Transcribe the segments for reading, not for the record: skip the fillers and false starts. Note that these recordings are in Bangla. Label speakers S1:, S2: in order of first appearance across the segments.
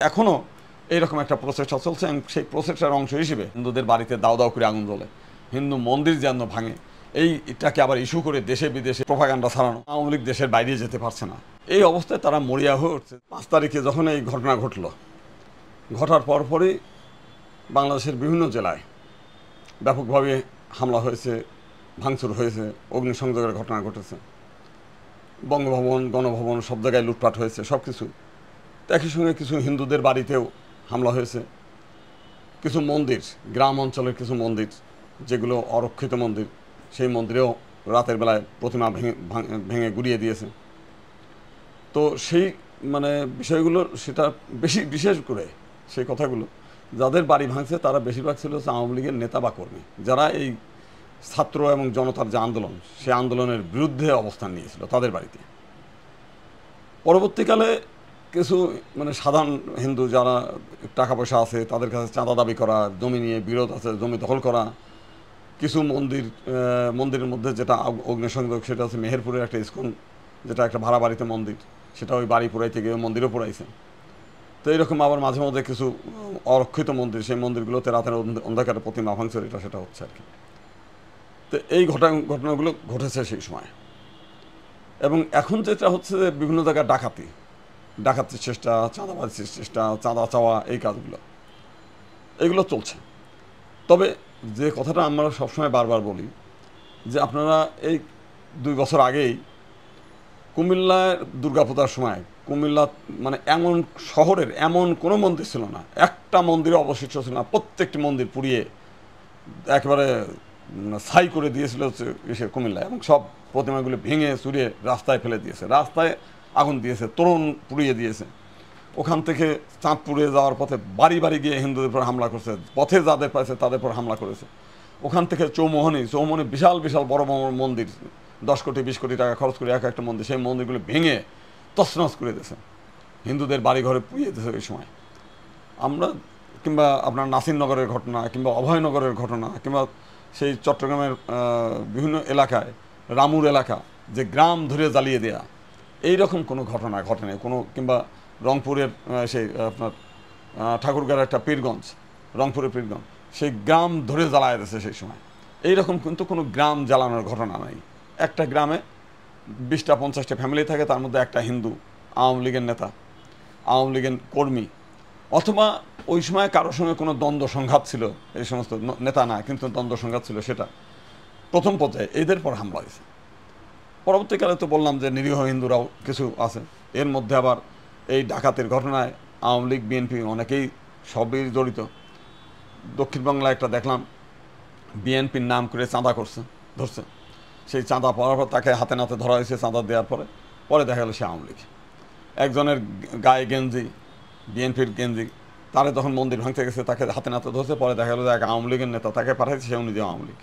S1: এখনো এইরকম একটা প্রচেষ্টা চলছে এবং সেই প্রচেষ্টার অংশ হিসেবে হিন্দুদের বাড়িতে দাও দাও করে আগুন জ্বলে, হিন্দু মন্দির যেন ভাঙে, এইটাকে আবার ইস্যু করে দেশে বিদেশে প্রোপাগান্ডা ছড়ানো। আওয়ামী লীগ দেশের বাইরে যেতে পারছে না, এই অবস্থায় তারা মরিয়া হয়ে উঠছে। 5 তারিখে যখন এই ঘটনা ঘটলো, ঘটার পরপরই বাংলাদেশের বিভিন্ন জেলায় ব্যাপকভাবে হামলা হয়েছে, ভাঙচুর হয়েছে, অগ্নিসংযোগের ঘটনা ঘটেছে, বঙ্গভবন, গণভবন সব জায়গায় লুটপাট হয়েছে, সব কিছু। একই সঙ্গে কিছু হিন্দুদের বাড়িতেও হামলা হয়েছে। কিছু মন্দির, গ্রাম অঞ্চলের কিছু মন্দির যেগুলো অরক্ষিত মন্দির, সেই মন্দিরেও রাতের বেলায় প্রতিমা ভেঙে গুড়িয়ে দিয়েছে। তো সেই বিষয়গুলো, সেটা বিশেষ করে সেই কথাগুলো যাদের বাড়ি ভাঙছে তারা বেশিরভাগ ছিল হচ্ছে আওয়ামী লীগের নেতা বা কর্মী, যারা এই ছাত্র এবং জনতার যে আন্দোলন, সেই আন্দোলনের বিরুদ্ধে অবস্থান নিয়েছিল তাদের বাড়িতে। পরবর্তীকালে কিছু সাধারণ হিন্দু যারা টাকা পয়সা আছে তাদের কাছে চাঁদা দাবি করা, জমি নিয়ে বিরোধ আছে, জমি দখল করা, কিছু মন্দিরের মধ্যে যেটা অগ্নিসংযোগ, সেটা হচ্ছে মেহেরপুরের একটা ইস্কন, যেটা একটা ভাড়া বাড়িতে মন্দির, সেটা ওই বাড়ি পোড়াইতে গিয়ে মন্দিরও পোড়াইছে। তো এরকম আবার মাঝে মধ্যে কিছু অরক্ষিত মন্দির, সেই মন্দিরগুলোতে রাতের অন্ধকারে প্রতিমা ভাঙছে, সেটা হচ্ছে আর কি। তো এই ঘটনাগুলো ঘটেছে সেই সময়। এবং এখন যেটা হচ্ছে যে বিভিন্ন জায়গায় ডাকাতির চেষ্টা, চাঁদাবাজির চেষ্টা, চাঁদা চাওয়া, এই কাজগুলো এগুলো চলছে। তবে যে কথাটা আমরা সবসময় বারবার বলি যে আপনারা এই 2 বছর আগেই কুমিল্লার দুর্গাপূজার সময় কুমিল্লা এমন শহরের এমন কোনো মন্দির ছিল না, একটা মন্দিরে অবশিষ্ট ছিল না, প্রত্যেকটি মন্দির পুড়িয়ে একেবারে ছাই করে দিয়েছিল হচ্ছে কুমিল্লা, এবং সব প্রতিমাগুলো ভেঙে চুরিয়ে রাস্তায় ফেলে দিয়েছে, রাস্তায় আগুন দিয়েছে, তোরণ পুড়িয়ে দিয়েছে। ওখান থেকে চাঁদপুরে যাওয়ার পথে বাড়ি বাড়ি গিয়ে হিন্দুদের উপর হামলা করছে, পথে যাদের পাইছে তাদের উপর হামলা করেছে। ওখান থেকে চৌমোহনী বিশাল বিশাল বড় বড় মন্দির, 10 কোটি 20 কোটি টাকা খরচ করে একটা মন্দির, সেই মন্দিরগুলো ভেঙে তছনছ করে দিয়েছে, হিন্দুদের বাড়ি ঘরে পুড়িয়ে দিয়েছে ওই সময়। আমরা কিংবা আপনার নাসিরনগরের ঘটনা, কিংবা অভয়নগরের ঘটনা, কিংবা সেই চট্টগ্রামের বিভিন্ন এলাকায়, রামুর এলাকা যে গ্রাম ধরে জ্বালিয়ে দেয়া, এইরকম কোনো ঘটনা ঘটেনি কোনো। কিংবা রংপুরের সেই আপনার ঠাকুরগাঁর একটা পীরগঞ্জ, রংপুরের পীরগঞ্জ, সেই গ্রাম ধরে জ্বালায় দিয়েছে সেই সময়। এইরকম কিন্তু কোনো গ্রাম জ্বালানোর ঘটনা নাই। একটা গ্রামে 20টা 50টা ফ্যামিলি থাকে, তার মধ্যে একটা হিন্দু, আওয়ামী লীগের নেতা, আওয়ামী লীগের কর্মী, অথবা ওই সময় কারোর সঙ্গে কোনো দ্বন্দ্ব সংঘাত ছিল, এই সমস্ত নেতা না কিন্তু দ্বন্দ্ব সংঘাত ছিল, সেটা প্রথম পর্যায়ে এদের পর হামলা হয়েছে। পরবর্তীকালে তো বললাম যে নিরীহ হিন্দুরাও কিছু আছে। এর মধ্যে আবার এই ডাকাতের ঘটনায় আওয়ামী লীগ, বিএনপি অনেকেই সবই জড়িত। দক্ষিণ বাংলায় একটা দেখলাম বিএনপির নাম করে চাঁদা ধরছে, সেই চাঁদা পাওয়ার পর তাকে হাতে নাতে ধরা হয়েছে। চাঁদা দেওয়ার পরে দেখা গেল সে আওয়ামী লীগ। একজনের গায়ে গেঞ্জি, বিএনপির গেঞ্জি, তারে তখন মন্দির ভাঙতে গেছে, তাকে হাতে নাতে ধরছে, পরে দেখা গেল যে এক আওয়ামী লীগের নেতা, তাকে পাঠাইছে, সেও নিজেও আওয়ামী লীগ।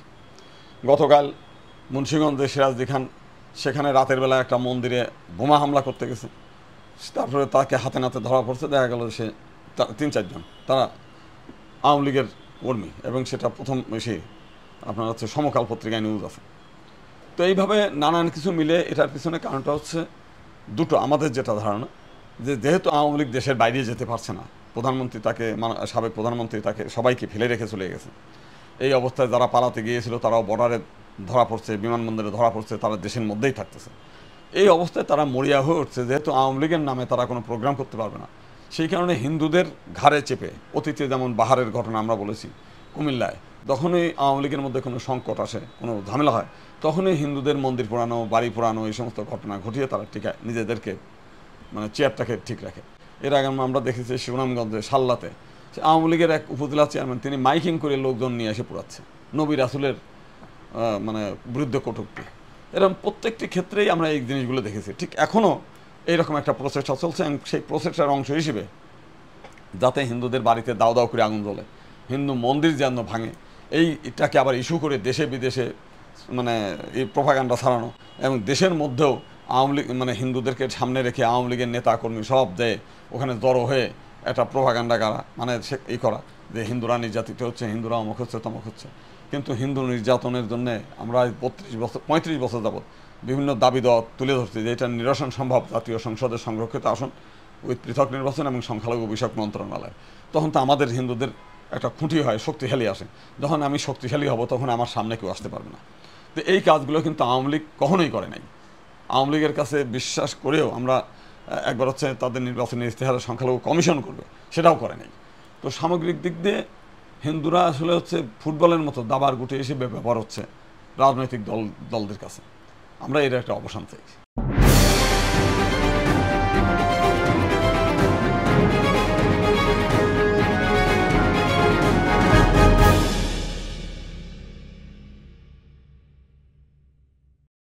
S1: গতকাল মুন্সিগঞ্জে সিরাজদি খান, সেখানে রাতের বেলা একটা মন্দিরে বোমা হামলা করতে গেছে, তারপরে তাকে হাতে নাতে ধরা পড়ছে, দেখা গেল সে 3-4 জন তারা আওয়ামী লীগের কর্মী, এবং সেটা প্রথম সে আপনার হচ্ছে সমকাল পত্রিকায় নিউজ আছে। তো এইভাবে নানান কিছু মিলে এটার পিছনে কারণটা হচ্ছে দুটো। আমাদের যেটা ধারণা যে যেহেতু আওয়ামী লীগ দেশের বাইরে যেতে পারছে না, প্রধানমন্ত্রী তাকে, সাবেক প্রধানমন্ত্রী তাকে সবাইকে ফেলে রেখে চলে গেছে, এই অবস্থায় যারা পালাতে গিয়েছিল তারাও বর্ডারে ধরা পড়ছে, বিমানবন্দরে ধরা পড়ছে, তারা দেশের মধ্যেই থাকতেছে। এই অবস্থায় তারা মরিয়া হয়ে উঠছে, যেহেতু আওয়ামী লীগের নামে তারা কোনো প্রোগ্রাম করতে পারবে না, সেই কারণে হিন্দুদের ঘাড়ে চেপে, অতীতে যেমন বাহারের ঘটনা আমরা বলেছি কুমিল্লায়, যখনই আওয়ামী লীগের মধ্যে কোনো সংকট আসে, কোনো ঝামেলা হয়, তখনই হিন্দুদের মন্দির পোড়ানো, বাড়ি পোড়ানো, এই সমস্ত ঘটনা ঘটিয়ে তারা টিকায় নিজেদেরকে, চেয়ারটাকে ঠিক রাখে। এর আগে আমরা দেখেছি সুনামগঞ্জে সাল্লাতে আওয়ামী লীগের এক উপজেলা চেয়ারম্যান, তিনি মাইকিং করে লোকজন নিয়ে এসে পোড়াচ্ছে, নবী রাসূলের বিরুদ্ধে কটূক্তি। এরকম প্রত্যেকটি ক্ষেত্রেই আমরা এই জিনিসগুলো দেখেছি। ঠিক এখনও এইরকম একটা প্রচেষ্টা চলছে এবং সেই প্রচেষ্টার অংশ হিসেবে যাতে হিন্দুদের বাড়িতে দাও দাও করে আগুন জ্বলে, হিন্দু মন্দির যেন ভাঙে, এইটাকে আবার ইস্যু করে দেশে বিদেশে এই প্রোপাগান্ডা ছড়ানো, এবং দেশের মধ্যেও আওয়ামী লীগ হিন্দুদেরকে সামনে রেখে আওয়ামী লীগের নেতা কর্মী সব দেয় ওখানে জড়ো হয়ে একটা প্রোপাগান্ডা করা, সে করা যে হিন্দুরা নির্যাতিত হচ্ছে, হিন্দুরা অমুক হচ্ছে তমুক হচ্ছে। কিন্তু হিন্দু নির্যাতনের জন্য আমরা 35 বছর যাবৎ বিভিন্ন দাবি দেওয়া তুলে ধরছি যে এটা নিরসন সম্ভব জাতীয় সংসদের সংরক্ষিত আসন উইথ পৃথক নির্বাচন এবং সংখ্যালঘু বিষয়ক মন্ত্রণালয়, তখন তো আমাদের হিন্দুদের একটা খুঁটি হয়, শক্তিশালী আসে। যখন আমি শক্তিশালী হব তখন আমার সামনে কেউ আসতে পারবে না। তো এই কাজগুলো কিন্তু আওয়ামী লীগ কখনোই করে নাই। আওয়ামী লীগের কাছে বিশ্বাস করেও আমরা একবার হচ্ছে তাদের নির্বাচনী ইশতেহারে সংখ্যালঘু কমিশন করবে, সেটাও করে নাই। তো সামগ্রিক দিক দিয়ে হিন্দুরা আসলে হচ্ছে ফুটবলের মতো দাবার গুটি হিসেবে ব্যবহার হচ্ছে রাজনৈতিক দলদের কাছে। আমরা এর একটা অবসান চাই।